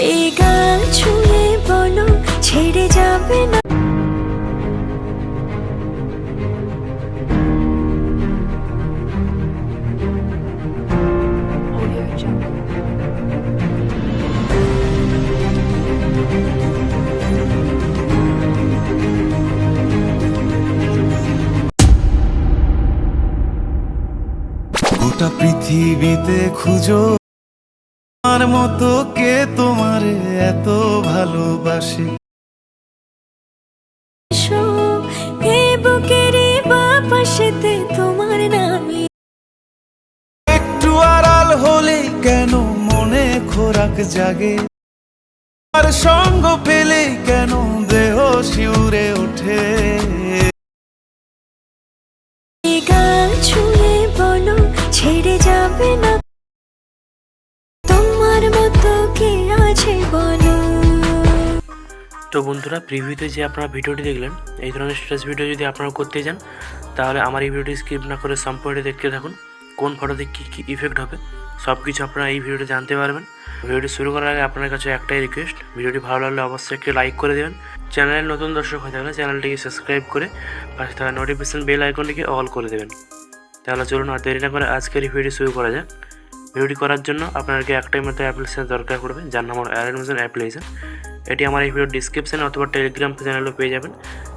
এই গান ছুঁয়ে বলো ছেড়ে যাবে না। গোটা পৃথিবীতে খুঁজো আমার মতো কে তোমারে এত ভালোবাসে। এই বুকের বাপাশেতে তোমার নামে একটু আড়াল হলেই কেন মনে খোরাক জাগে, আর সঙ্গ পেলেই কেন দেহ শিউরে ওঠে। এই গান ছুঁয়ে বলো ছেড়ে যাবে না, তোমার মতো কে আছে বলো। তো বন্ধুরা, প্রিভিউতে যে আপনারা ভিডিওটি দেখলেন, এই ধরনের স্ট্যাটাস ভিডিও যদি আপনারা করতে চান তাহলে আমার এই ভিডিওটি স্কিপ না করে সম্পূর্ণ দেখতে থাকুন। কোন ফটোতে কী কী ইফেক্ট হবে সব কিছু আপনারা এই ভিডিওটি জানতে পারবেন। ভিডিওটি শুরু করার আগে আপনার কাছে একটাই রিকোয়েস্ট, ভিডিওটি ভালো লাগলে অবশ্যই একটি লাইক করে দেবেন। চ্যানেলের নতুন দর্শক হয়ে থাকলে চ্যানেলটিকে সাবস্ক্রাইব করে পাশে থাকা নোটিফিকেশন বেল আইকনটিকে অল করে দেবেন। তাহলে চলুন আর দেরি না করে আজকের এই ভিডিও শুরু করা যাক। ভিডিওটি করার জন্য আপনাদেরকে একটাই মাত্র অ্যাপ্লিকেশন দরকার পড়বে, যার নাম হলো Alightmotion অ্যাপ্লিকেশন। এটি আমার এই ভিডিও ডিসক্রিপশানে অথবা টেলিগ্রাম চ্যানেলেও পেয়ে যাবেন,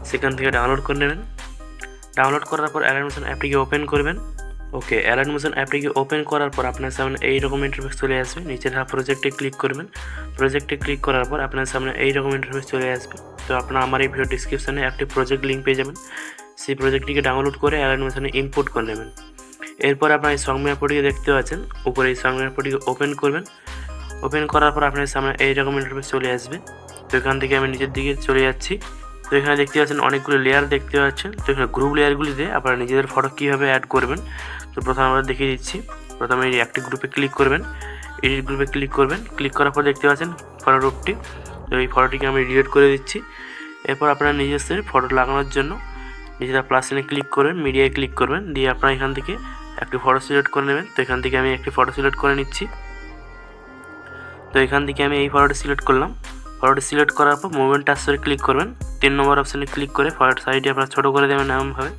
সেখান থেকে ডাউনলোড করে নেবেন। ডাউনলোড করার পর Alightmotion অ্যাপটিকে ওপেন করবেন। ওকে, Alightmotion অ্যাপটিকে ওপেন করার পর আপনার সামনে এইরকম ইন্টারফেস চলে আসবে। নিচের প্রজেক্টে ক্লিক করবেন। প্রজেক্টে ক্লিক করার পর আপনার সামনে এইরকম ইন্টারফেস চলে আসবে। তো আপনারা আমার এই ভিডিও ডিসক্রিপশানে একটি প্রজেক্ট লিঙ্ক পেয়ে যাবেন, সেই প্রজেক্টটিকে ডাউনলোড করে Alightmotion ইম্পোর্ট করে নেবেন। এরপর আপনার এই সং ম্যাপটিকে দেখতে পাচ্ছেন, উপরে এই সং ম্যাপটিকে ওপেন করবেন। ওপেন করার পর আপনার সামনে এইরকম ইন্টারফেস চলে আসবে। তো এখান থেকে আমি নিচের দিকে চলে যাচ্ছি। তো এখানে দেখতে পাচ্ছেন অনেকগুলো লেয়ার দেখতে পাচ্ছেন। তো এখানে গ্রুপ লেয়ারগুলিতে আপনারা নিজেদের ফটো কীভাবে অ্যাড করবেন তো প্রথমে আমরা দেখিয়ে দিচ্ছি। প্রথমে এই একটি গ্রুপে ক্লিক করবেন, এডিট গ্রুপে ক্লিক করবেন। ক্লিক করার পর দেখতে পাচ্ছেন ফটো গ্রুপটি। তো এই ফটোটিকে আমি ডিলিট করে দিচ্ছি। এরপর আপনারা নিজস্ব ফটো লাগানোর জন্য নিজেরা প্লাস চিহ্নে ক্লিক করবেন, মিডিয়ায় ক্লিক করবেন, দিয়ে আপনারা এখান থেকে একটি ফটো সিলেক্ট করে নেবেন। তো এখান থেকে আমি একটি ফটো সিলেক্ট করে নিচ্ছি। তো এখান থেকে আমি এই ফটোটি সিলেক্ট করলাম। ফটোটি সিলেক্ট করার পর মুভমেন্ট টাচে ক্লিক করবেন। 3 নম্বর অপশানে ক্লিক করে ফটোর সাইডে আপনারা ছোটো করে দেবেন এমনভাবে।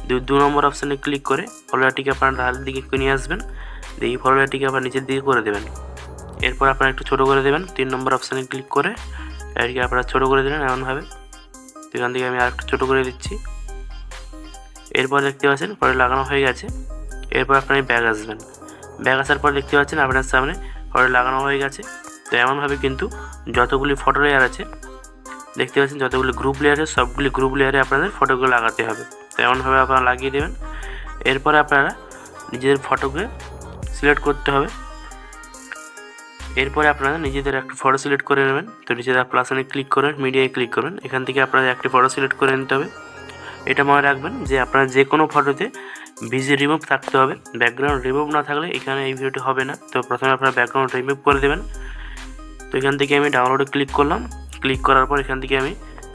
2 নম্বর অপশানে ক্লিক করে ফটোটিকে আপনার ঢালের দিকে নিয়ে আসবেন, দিয়ে এই ফটোটিকে আবার নিচের দিকে করে দেবেন। এরপর আপনারা একটু ছোটো করে দেবেন। 3 নম্বর অপশানে ক্লিক করে এটিকে আপনারা ছোটো করে দেবেন এমনভাবে। তো এখান থেকে আমি আরেকটু ছোটো করে দিচ্ছি। এরপর দেখতে পাচ্ছেন ফটো লাগানো হয়ে গেছে। এরপর আপনারা ব্যাগ আসবেন। ব্যাগ আসার পর দেখতে পাচ্ছেন আপনার সামনে ফটো লাগানো হয়ে গেছে। তো এমনভাবে কিন্তু যতগুলি ফটো লেয়ার আছে দেখতে পাচ্ছেন, যতগুলি গ্রুপ লেয়ার আছে সবগুলি গ্রুপ লেয়ারে আপনাদের ফটোগুলো লাগাতে হবে। তো এমনভাবে আপনারা লাগিয়ে দেবেন। এরপরে আপনারা নিজেদের ফটোকে সিলেক্ট করতে হবে। এরপরে আপনারা নিজেদের একটি ফটো সিলেক্ট করে নেবেন। তো নিজেদের প্লাসনে ক্লিক করবেন, মিডিয়ায় ক্লিক করবেন। এখান থেকে আপনাদের একটি ফটো সিলেক্ট করে নিতে হবে। এটা মনে রাখবেন যে আপনারা যে কোনো ফটোতে ভিজি রিমুভ থাকতে হবে, ব্যাকগ্রাউন্ড রিমুভ না থাকলে এখানে এই ভিডিওটি হবে না। তো প্রথমে আপনারা ব্যাকগ্রাউন্ড রিমুভ করে দেবেন। তো এখান থেকে আমি ডাউনলোডে ক্লিক করলাম। ক্লিক করার পর এখান থেকে আমি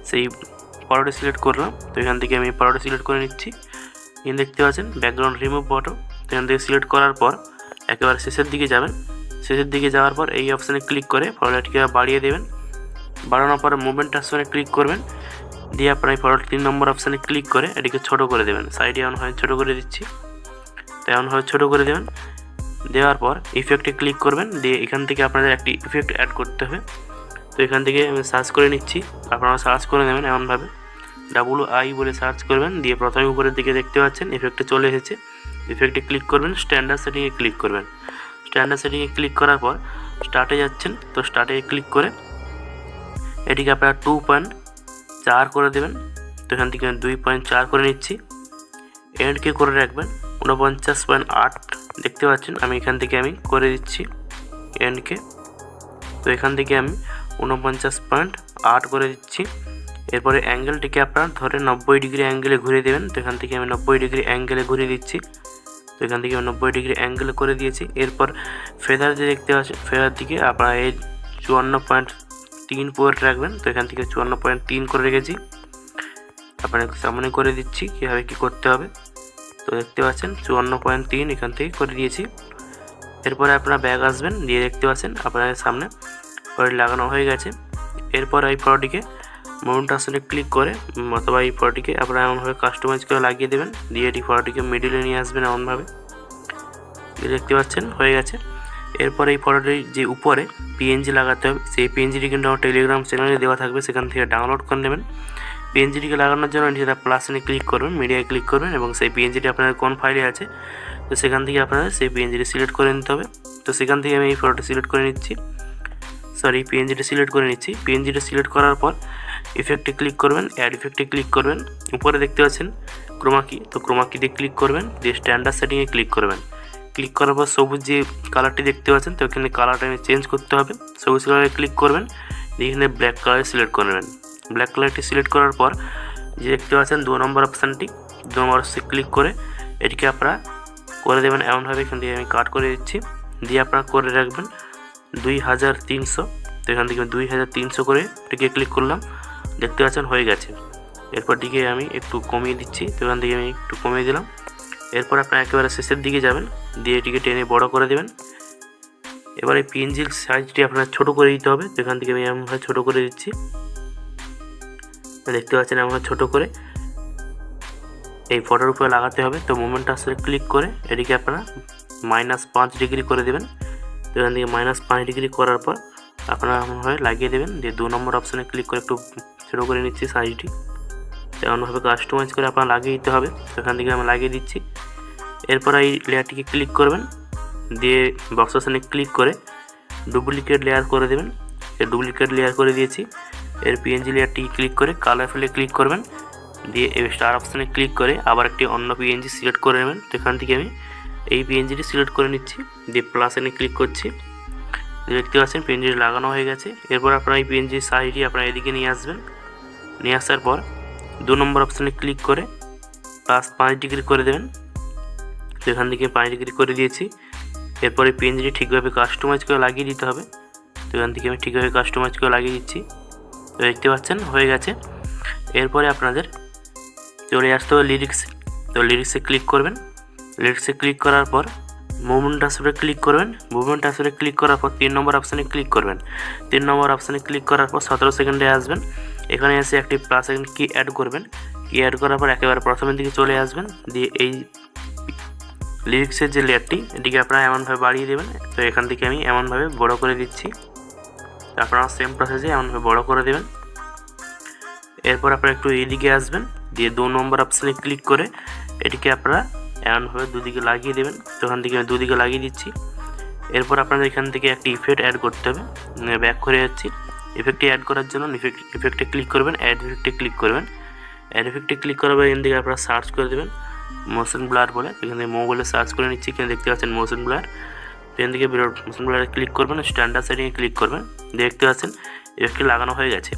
সেই ফটোটি সিলেক্ট করলাম। তো এখান থেকে আমি ফটোটি সিলেক্ট করে নিচ্ছি। এখানে দেখতে পাচ্ছেন ব্যাকগ্রাউন্ড রিমুভ ফটো। তো এখান থেকে সিলেক্ট করার পর একেবারে শেষের দিকে যাবেন। শেষের দিকে যাওয়ার পর এই অপশানে ক্লিক করে ফটোটিকে বাড়িয়ে দেবেন। বাড়ানোর পরে মুভমেন্ট টাচে ক্লিক করবেন, দিয়ে আপনার এই ফটোটি 3 নম্বর অপশানে ক্লিক করে এটিকে ছোটো করে দেবেন। সাইডে এমনভাবে ছোটো করে দিচ্ছি। তো এমনভাবে ছোটো করে দেবেন। দেওয়ার পর ইফেক্টে ক্লিক করবেন, দিয়ে এখান থেকে আপনাদের একটি ইফেক্ট অ্যাড করতে হবে। তো এখান থেকে আমি সার্চ করে নিচ্ছি, আপনারা সার্চ করে নেবেন এমনভাবে WI বলে সার্চ করবেন। দিয়ে প্রথমে উপরের দিকে দেখতে পাচ্ছেন ইফেক্টে চলে এসেছে। ইফেক্টে ক্লিক করবেন, স্ট্যান্ডার্ড সেটিংয়ে ক্লিক করবেন। স্ট্যান্ডার্ড সেটিংয়ে ক্লিক করার পর স্টার্টে যাচ্ছেন। তো স্টার্টে ক্লিক করে এটিকে আপনারা 2.4 করে দেবেন। তো এখান থেকে 2.4 করে নিচ্ছি। এন্ডকে করে রাখবেন 49.8 দেখতে পাচ্ছেন। আমি এখান থেকে আমি করে দিচ্ছি এন্ডকে। তো এখান থেকে আমি 49.8 করে দিচ্ছি। এরপরে অ্যাঙ্গেলটিকে আপনারা ধরে 90 ডিগ্রি অ্যাঙ্গেলে ঘুরিয়ে দেবেন। তো এখান থেকে আমি 90 ডিগ্রি অ্যাঙ্গেলে ঘুরিয়ে দিচ্ছি। তো এখান থেকে আমি 90 ডিগ্রি অ্যাঙ্গেলে করে দিয়েছি। এরপর ফেদার যে দেখতে পাচ্ছেন, ফেদার দিকে আপনারা এই 54.3 করে রাখবেন। তো এখান থেকে 54.3 করে রেখেছি। আপনার সামনে করে দিচ্ছি কীভাবে কী করতে হবে। তো দেখতে পাচ্ছেন 54.3 এখান থেকে করে দিয়েছি। এরপরে আপনারা ব্যাগ আসবেন, দিয়ে দেখতে পাচ্ছেন আপনাদের সামনে অলরেডি লাগানো হয়ে গেছে। এরপর এই ফটোটিকে মুভমেন্ট আসলে ক্লিক করে অথবা এই ফটোটিকে আপনারা এমনভাবে কাস্টমাইজ করে লাগিয়ে দেবেন, দিয়ে এই ফটোটিকে মিডিলে নিয়ে আসবেন এমনভাবে। দেখতে পাচ্ছেন হয়ে গেছে। এরপর এই ফটোটির যে উপরে পিএনজি লাগাতে হবে, সেই পিএনজিটি কিন্তু আমার টেলিগ্রাম চ্যানেলে দেওয়া থাকবে, সেখান থেকে ডাউনলোড করে নেবেন। পিএনজিটিকে লাগানোর জন্য নিজেরা প্লাস এনে ক্লিক করবেন, মিডিয়ায় ক্লিক করবেন এবং সেই পিএনজিটি আপনাদের কোন ফাইলে আছে তো সেখান থেকে আপনাদের সেই পিএনজিটি সিলেক্ট করে নিতে হবে। তো সেখান থেকে আমি এই ফটোটি সিলেক্ট করে নিচ্ছি, পিএনজিটি সিলেক্ট করে নিচ্ছি। পিএনজিটি সিলেক্ট করার পর ইফেক্টে ক্লিক করবেন, অ্যাড ইফেক্টে ক্লিক করবেন। উপরে দেখতে পাচ্ছেন ক্রোমা কি, তো ক্রোমা কিতে ক্লিক করবেন, দিয়ে স্ট্যান্ডার্ড সেটিংয়ে ক্লিক করবেন। ক্লিক করার পর সবুজ যে কালারটি দেখতে পাচ্ছেন, তো এখানে কালারটা চেঞ্জ করতে হবে। সবুজ কালারে ক্লিক করবেন, দিয়ে এখানে ব্ল্যাক কালার সিলেক্ট করবেন। ব্ল্যাক কালারটি সিলেক্ট করার পর যে দেখতে পাচ্ছেন 2 নম্বর অপশানটি, 2 নম্বর ক্লিক করে এটিকে আপনারা করে দেবেন এমনভাবে। এখান থেকে আমি কাট করে দিচ্ছি, দিয়ে আপনারা করে রাখবেন 2300। তো এখান থেকে 2300 করে এটিকে ক্লিক করলাম, দেখতে পাচ্ছেন হয়ে গেছে। এরপর দিকে আমি একটু কমিয়ে দিচ্ছি, তো এখান থেকে আমি একটু কমিয়ে দিলাম। এরপর আপনারা একেবারে শেষের দিকে যাবেন, দিয়ে এটিকে টেনে বড় করে দেবেন। এবার এই পিএনজির সাইজটি আপনার ছোট করে দিতে হবে, তো এখান থেকে আমি এমনভাবে ছোট করে দিচ্ছি, দেখতে পাচ্ছেন এমনভাবে ছোট করে এই ফটোর উপরে লাগাতে হবে। তো মুভমেন্ট আসলে ক্লিক করে এটিকে আপনারা -5 ডিগ্রি করে দেবেন। তো এখান থেকে -5 ডিগ্রি করার পর আপনারা এমনভাবে লাগিয়ে দেবেন, দিয়ে 2 নম্বর অপশানে ক্লিক করে একটু ছোট করে নিচ্ছি সাইজটি। এমনভাবে কাস্টমাইজ করে আপনারা লাগিয়ে দিতে হবে, তো এখান থেকে আমি লাগিয়ে দিচ্ছি। এরপর এই লেয়ারটিকে ক্লিক করবেন, দিয়ে বক্স অপশানে ক্লিক করে ডুপ্লিকেট লেয়ার করে দেবেন। ডুপ্লিকেট লেয়ার করে দিয়েছি। এর পিএনজি লেয়ারটিকে ক্লিক করে কালার ফিলে ক্লিক করবেন, দিয়ে এই স্টার অপশানে ক্লিক করে আবার একটি অন্য পিএনজি সিলেক্ট করে নেবেন। তো এখান থেকে আমি এই পিএনজিটি সিলেক্ট করে নিচ্ছি, দিয়ে প্লাস এনে ক্লিক করছি। দেখতে পাচ্ছেন পিএনজিটি লাগানো হয়ে গেছে। এরপর আপনারা এই পিএনজির সাইজটি আপনারা এদিকে নিয়ে আসবেন। নিয়ে আসার পর 2 নম্বর অপশানে ক্লিক করে +5 ডিগ্রি করে দেবেন। তো এখান থেকে 5 ডিগ্রি করে দিয়েছি। এরপরে পিএনজিটি ঠিকভাবে কাস্টমাইজ করে লাগিয়ে দিতে হবে, তো এখান থেকে আমি ঠিকভাবে কাস্টমাইজ করে লাগিয়ে দিচ্ছি। তো দেখতে পাচ্ছেন হয়ে গেছে। এরপরে আপনাদের চলে আসতে হবে লিরিক্সে। তো লিরিক্সে ক্লিক করবেন, লিরিক্সে ক্লিক করার পর মুভমেন্ট আসলে ক্লিক করবেন। মুভমেন্ট আসলে ক্লিক করার পর 3 নম্বর অপশানে ক্লিক করবেন। 3 নম্বর অপশানে ক্লিক করার পর 17 সেকেন্ডে আসবেন। এখানে এসে একটি প্লাস সেকেন্ড কি অ্যাড করবেন। কি অ্যাড করার পর একেবারে প্রথমের দিকে চলে আসবেন, দিয়ে এই লিরিক্সের যে লেয়ারটি এটিকে আপনারা এমনভাবে বাড়িয়ে দেবেন। তো এখান থেকে আমি এমনভাবে বড় করে দিচ্ছি, আপনারা সেম প্রসেসে এমনভাবে বড় করে দেবেন। এরপর আপনারা একটু এইদিকে আসবেন, দিয়ে 2 নম্বর অপশানে ক্লিক করে এটিকে আপনারা এমনভাবে দুদিকে লাগিয়ে দেবেন। তো এখান থেকে আমি দুদিকে লাগিয়ে দিচ্ছি। এরপর আপনাদের এখান থেকে একটি ইফেক্ট অ্যাড করতে হবে। ব্যাক করে যাচ্ছি। ইফেক্টটি অ্যাড করার জন্য ইফেক্টে ক্লিক করবেন, অ্যাড ইফেক্টে ক্লিক করবেন। অ্যাড ইফেক্টে ক্লিক করার পর এখান থেকে আপনারা সার্চ করে দেবেন মোশন ব্লার বলে। এখান থেকে মোবাইলে সার্চ করে নিচ্ছি, এখানে দেখতে পাচ্ছেন মোশন ব্লার। এখান থেকে মোশন ব্লারে ক্লিক করবেন, স্ট্যান্ডার্ড সেটিংয়ে ক্লিক করবেন। দেখতে পাচ্ছেন ইফেক্টটি লাগানো হয়ে গেছে,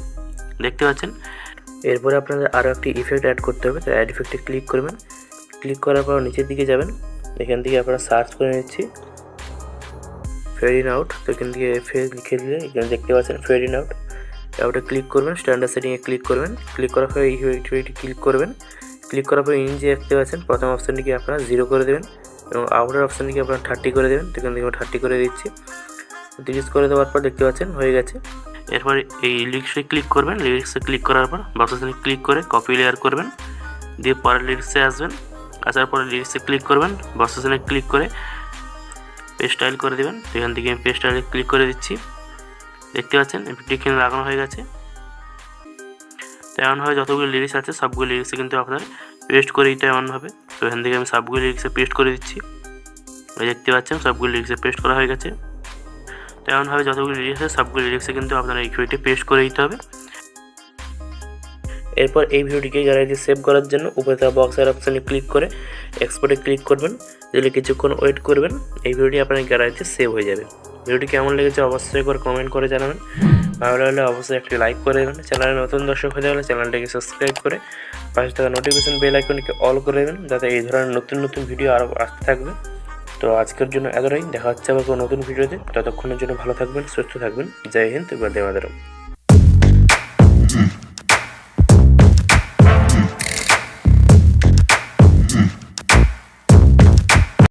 দেখতে পাচ্ছেন। এরপরে আপনাদের আরও একটি ইফেক্ট অ্যাড করতে হবে। তো অ্যাড ইফেক্টে ক্লিক করবেন, ক্লিক করার পর নিচের দিকে যাবেন। এখান থেকে আপনারা সার্চ করে নিচ্ছি ফেড ইন আউট। তো এখান থেকে ফেড লিখে দিলে এখানে দেখতে পাচ্ছেন ফেড ইন আউট। ওটা ক্লিক করবেন, স্ট্যান্ডার্ড সেটিংয়ে ক্লিক করবেন। ক্লিক করার পর এই ইফেক্টটি ক্লিক করবেন। ক্লিক করার পর ইন যে দেখতে পাচ্ছেন প্রথম অপশানটিকে আপনারা 0 করে দেবেন এবং আউটার অপশানটিকে আপনারা 30 করে দেবেন। তো এখান থেকে 30 করে দিচ্ছি। 30 করে দেওয়ার পর দেখতে পাচ্ছেন হয়ে গেছে। এরপর এই লিরিক্সে ক্লিক করবেন। লিরিক্সে ক্লিক করার পর বক্স অপশানে ক্লিক করে কপি লেয়ার করবেন, দিয়ে পরের লিরিক্সে আসবেন। আসার পরে লিরিক্সে ক্লিক করবেন, বক্স অপশানে ক্লিক করে পেস্ট স্টাইল করে দেবেন। তো এখান থেকে আমি পেস্ট স্টাইলে ক্লিক করে দিচ্ছি। দেখতে পাচ্ছেন এখানে লাগানো হয়ে গেছে। তো এমনভাবে যতগুলো লিরিক্স আছে সবগুলো লিরিক্সে কিন্তু আপনার পেস্ট করে দিতে এমনভাবে। তো এখান থেকে আমি সবগুলো লিরিক্সে পেস্ট করে দিচ্ছি। দেখতে পাচ্ছেন সবগুলো লিরিক্সে পেস্ট করা হয়ে গেছে। তো এমনভাবে যতগুলো লিরিক্স আছে সবগুলো লিরিক্সে কিন্তু আপনারা এই ভিডিওটি পেস্ট করে দিতে হবে। এরপর এই ভিডিওটিকে গ্যালারিতে সেভ করার জন্য উপরে থাকা বক্সের অপশানে ক্লিক করে এক্সপোর্টে ক্লিক করবেন। দিলে কিছুক্ষণ ওয়েট করবেন, এই ভিডিওটি আপনার গ্যালারিতে সেভ হয়ে যাবে। ভিডিওটি কেমন লেগেছে অবশ্যই করে কমেন্ট করে জানাবেন। ভালো লাগলে অবশ্যই একটি লাইক করে দেবেন। চ্যানেলে নতুন দর্শক হয়ে গেলে চ্যানেলটিকে সাবস্ক্রাইব করে পাশে থাকা নোটিফিকেশন বেল আইকনটিকে অল করে দেবেন, যাতে এই ধরনের নতুন নতুন ভিডিও আরও আসতে থাকবে। তো আজকের জন্য এতটাই, দেখা হচ্ছে আবার কোনো নতুন ভিডিওতে। ততক্ষণের জন্য ভালো থাকবেন, সুস্থ থাকবেন। জয় হিন্দ, বন্দে মাতরম।